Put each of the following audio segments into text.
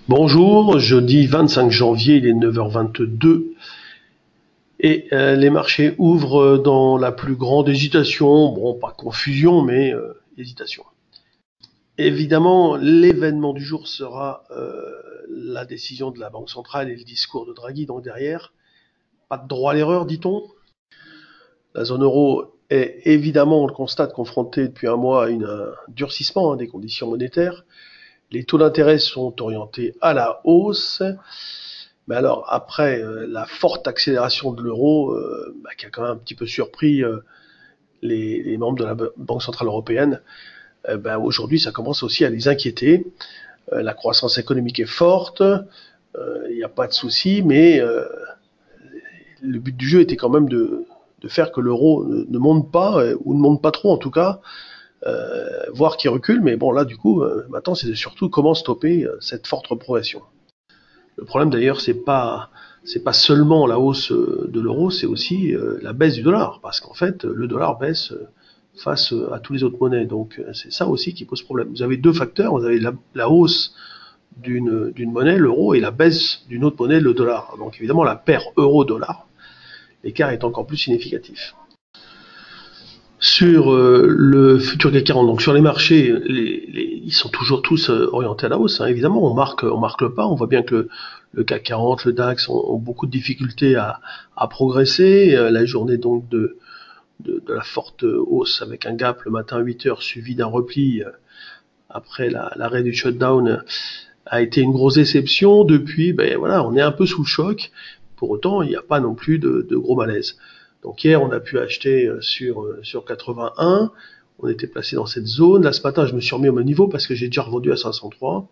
Bonjour, jeudi 25 janvier, il est 9h22 et les marchés ouvrent dans la plus grande hésitation, bon pas confusion mais hésitation. Évidemment, l'événement du jour sera la décision de la Banque centrale et le discours de Draghi, donc derrière. Pas de droit à l'erreur, dit-on. La zone euro est évidemment, on le constate, confrontée depuis un mois à un durcissement des conditions monétaires. Les taux d'intérêt sont orientés à la hausse. Mais alors, après la forte accélération de l'euro, qui a quand même un petit peu surpris les membres de la Banque Centrale Européenne, aujourd'hui, ça commence aussi à les inquiéter. La croissance économique est forte, il n'y a pas de souci, mais le but du jeu était quand même de faire que l'euro ne monte pas, ou ne monte pas trop en tout cas, voire qu'il recule. Mais bon, là, du coup, maintenant, c'est surtout comment stopper cette forte progression. Le problème d'ailleurs, c'est pas seulement la hausse de l'euro, c'est aussi la baisse du dollar, parce qu'en fait, le dollar baisse face à toutes les autres monnaies. Donc c'est ça aussi qui pose problème. Vous avez deux facteurs, vous avez la hausse d'une monnaie, l'euro, et la baisse d'une autre monnaie, le dollar. Donc évidemment, la paire euro-dollar, l'écart est encore plus significatif. Sur le futur CAC 40, donc sur les marchés, ils sont toujours tous orientés à la hausse. Évidemment, on marque le pas. On voit bien que le CAC 40, le DAX ont beaucoup de difficultés à progresser. La journée donc de la forte hausse avec un gap le matin à 8h suivi d'un repli après l'arrêt du shutdown a été une grosse déception. Depuis, on est un peu sous le choc. Pour autant, il n'y a pas non plus de gros malaise. Donc hier, on a pu acheter sur 81. On était placé dans cette zone. Là, ce matin, je me suis remis au même niveau parce que j'ai déjà revendu à 503.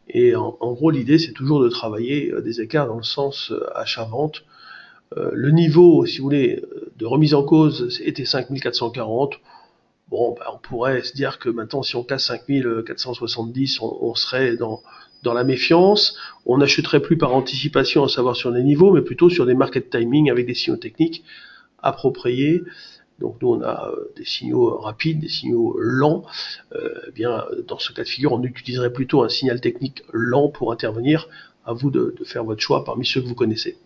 Et en gros, l'idée, c'est toujours de travailler des écarts dans le sens achat-vente. Le niveau, si vous voulez, de remise en cause était 5440. Bon, on pourrait se dire que maintenant, si on casse 5470, on serait dans la méfiance. On n'achèterait plus par anticipation, à savoir sur les niveaux, mais plutôt sur des market timing avec des signaux techniques appropriés. Donc nous, on a des signaux rapides, des signaux lents. Dans ce cas de figure, on utiliserait plutôt un signal technique lent pour intervenir. À vous de faire votre choix parmi ceux que vous connaissez.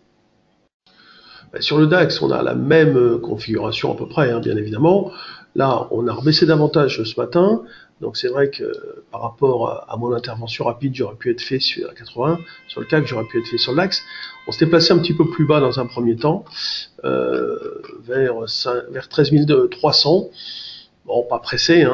Sur le DAX, on a la même configuration à peu près, bien évidemment. Là, on a rebaissé davantage ce matin. Donc c'est vrai que par rapport à mon intervention rapide, j'aurais pu être fait sur la 80, sur le CAC, j'aurais pu être fait sur le DAX. On s'était placé un petit peu plus bas dans un premier temps, vers 13 300. Bon, pas pressé,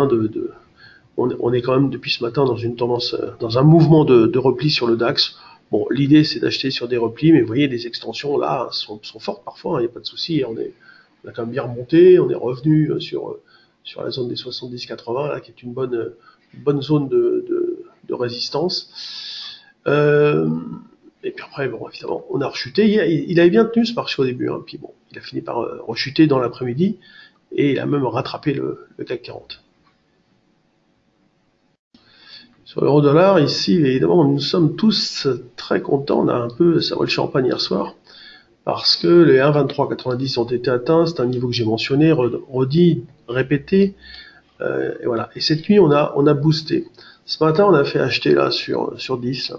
on est quand même depuis ce matin dans une tendance, dans un mouvement de repli sur le DAX. Bon, l'idée c'est d'acheter sur des replis, mais vous voyez, les extensions là sont fortes parfois, il n'y a pas de souci. On a quand même bien remonté, on est revenu sur la zone des 70-80, là, qui est une bonne zone de résistance. Et puis après, bon, évidemment, on a rechuté. Il avait bien tenu ce marché au début, puis bon, il a fini par rechuter dans l'après-midi, et il a même rattrapé le CAC 40. Sur l'euro-dollar, ici, évidemment, nous sommes tous très contents. On a un peu savré le champagne hier soir, parce que les 1,2390 ont été atteints. C'est un niveau que j'ai mentionné, redit, répété. Et voilà. Et cette nuit, on a boosté. Ce matin, on a fait acheter là sur 10. Là.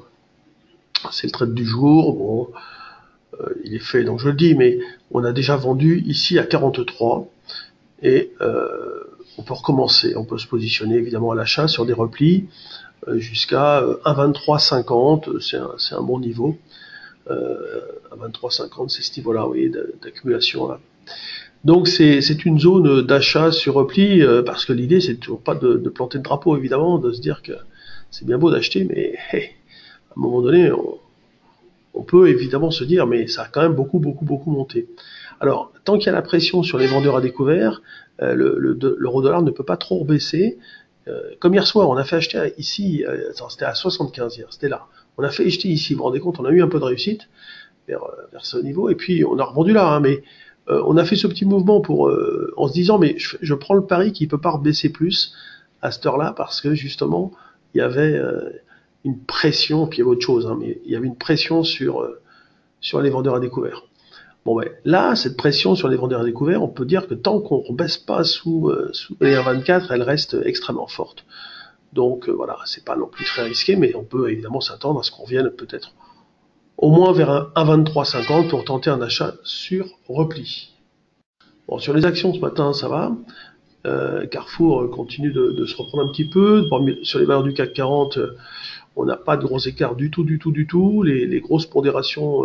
C'est le trade du jour. Bon, il est fait, donc je le dis, mais on a déjà vendu ici à 43. Et on peut recommencer. On peut se positionner évidemment à l'achat sur des replis jusqu'à 1,2350. C'est un bon niveau. À 23,50, c'est ce niveau-là, vous voyez, d'accumulation là. Donc c'est une zone d'achat sur repli, parce que l'idée c'est toujours pas de planter le drapeau, évidemment, de se dire que c'est bien beau d'acheter, mais à un moment donné, on peut évidemment se dire, mais ça a quand même beaucoup monté. Alors, tant qu'il y a la pression sur les vendeurs à découvert, l'euro-dollar ne peut pas trop baisser. Comme hier soir, on a fait acheter ici, c'était à 75 hier, c'était là. On a fait acheter ici, vous vous rendez compte, on a eu un peu de réussite vers ce niveau, et puis on a revendu là, mais on a fait ce petit mouvement en se disant, mais je prends le pari qu'il ne peut pas rebaisser plus à cette heure-là, parce que justement, il y avait une pression, puis il y avait autre chose, mais il y avait une pression sur les vendeurs à découvert. Bon, là, cette pression sur les vendeurs à découvert, on peut dire que tant qu'on ne baisse pas sous les 1,24, elle reste extrêmement forte. Donc voilà, c'est pas non plus très risqué, mais on peut évidemment s'attendre à ce qu'on revienne peut-être au moins vers un 1,2350 pour tenter un achat sur repli. Bon, sur les actions ce matin, ça va. Carrefour continue de se reprendre un petit peu. Bon, sur les valeurs du CAC 40, on n'a pas de gros écarts du tout. Les grosses pondérations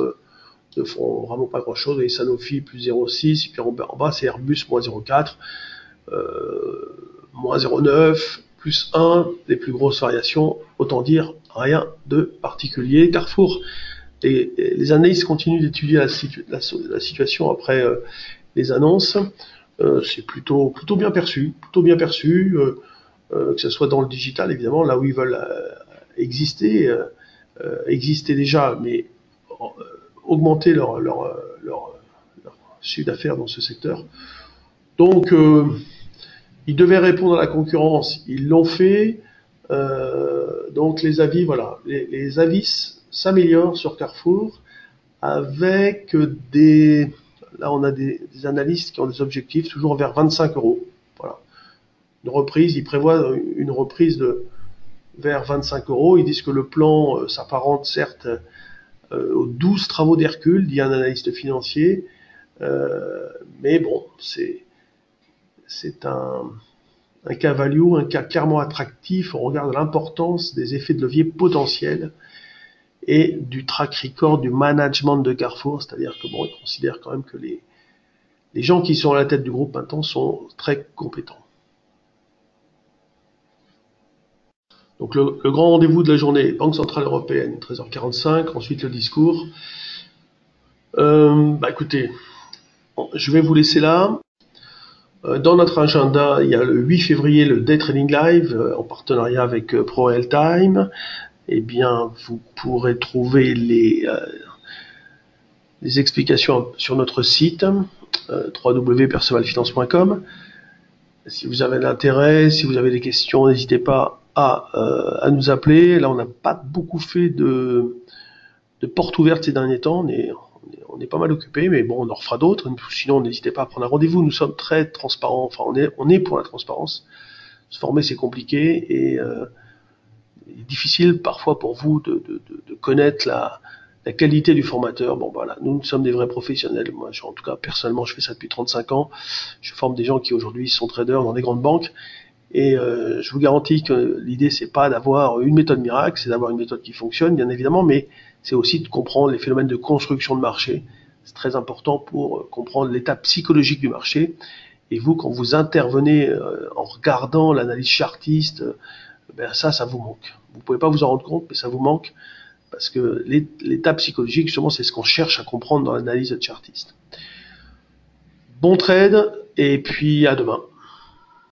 ne font vraiment pas grand-chose. Et Sanofi plus 0,6, et puis en bas c'est Airbus moins 0,4, moins 0,9, plus 1, les plus grosses variations, autant dire rien de particulier. Carrefour, les analystes continuent d'étudier la situation après les annonces. C'est plutôt bien perçu, que ce soit dans le digital évidemment, là où ils veulent exister déjà, mais augmenter leur chiffre d'affaires dans ce secteur. Donc ils devaient répondre à la concurrence, ils l'ont fait. Donc les avis, voilà, les avis s'améliorent sur Carrefour avec là on a des analystes qui ont des objectifs toujours vers 25 euros. Voilà. Une reprise, ils prévoient une reprise vers 25 euros. Ils disent que le plan s'apparente certes aux 12 travaux d'Hercule, dit un analyste financier, mais bon, c'est un cas value, un cas clairement attractif. On regarde l'importance des effets de levier potentiels et du track record du management de Carrefour, c'est-à-dire que bon, ils considèrent quand même que les gens qui sont à la tête du groupe maintenant sont très compétents. Donc le grand rendez-vous de la journée, Banque Centrale Européenne, 13h45, ensuite le discours. Écoutez, je vais vous laisser là. Dans notre agenda, il y a le 8 février le Day Trading Live en partenariat avec ProRealTime. Eh bien, vous pourrez trouver les explications sur notre site www.percevalfinance.com. Si vous avez l'intérêt, si vous avez des questions, n'hésitez pas à nous appeler. Là, on n'a pas beaucoup fait de portes ouvertes ces derniers temps. On est pas mal occupé, mais bon, on en refera d'autres. Sinon, n'hésitez pas à prendre un rendez-vous. Nous sommes très transparents. Enfin, on est pour la transparence. Se former, c'est compliqué et difficile parfois pour vous de connaître la qualité du formateur. Bon voilà, nous sommes des vrais professionnels. Moi, en tout cas, personnellement, je fais ça depuis 35 ans. Je forme des gens qui aujourd'hui sont traders dans des grandes banques. Et je vous garantis que l'idée, c'est pas d'avoir une méthode miracle, c'est d'avoir une méthode qui fonctionne, bien évidemment, mais c'est aussi de comprendre les phénomènes de construction de marché. C'est très important pour comprendre l'état psychologique du marché. Et vous, quand vous intervenez en regardant l'analyse chartiste, ça vous manque. Vous pouvez pas vous en rendre compte, mais ça vous manque, parce que l'état psychologique, justement, c'est ce qu'on cherche à comprendre dans l'analyse chartiste. Bon trade, et puis à demain.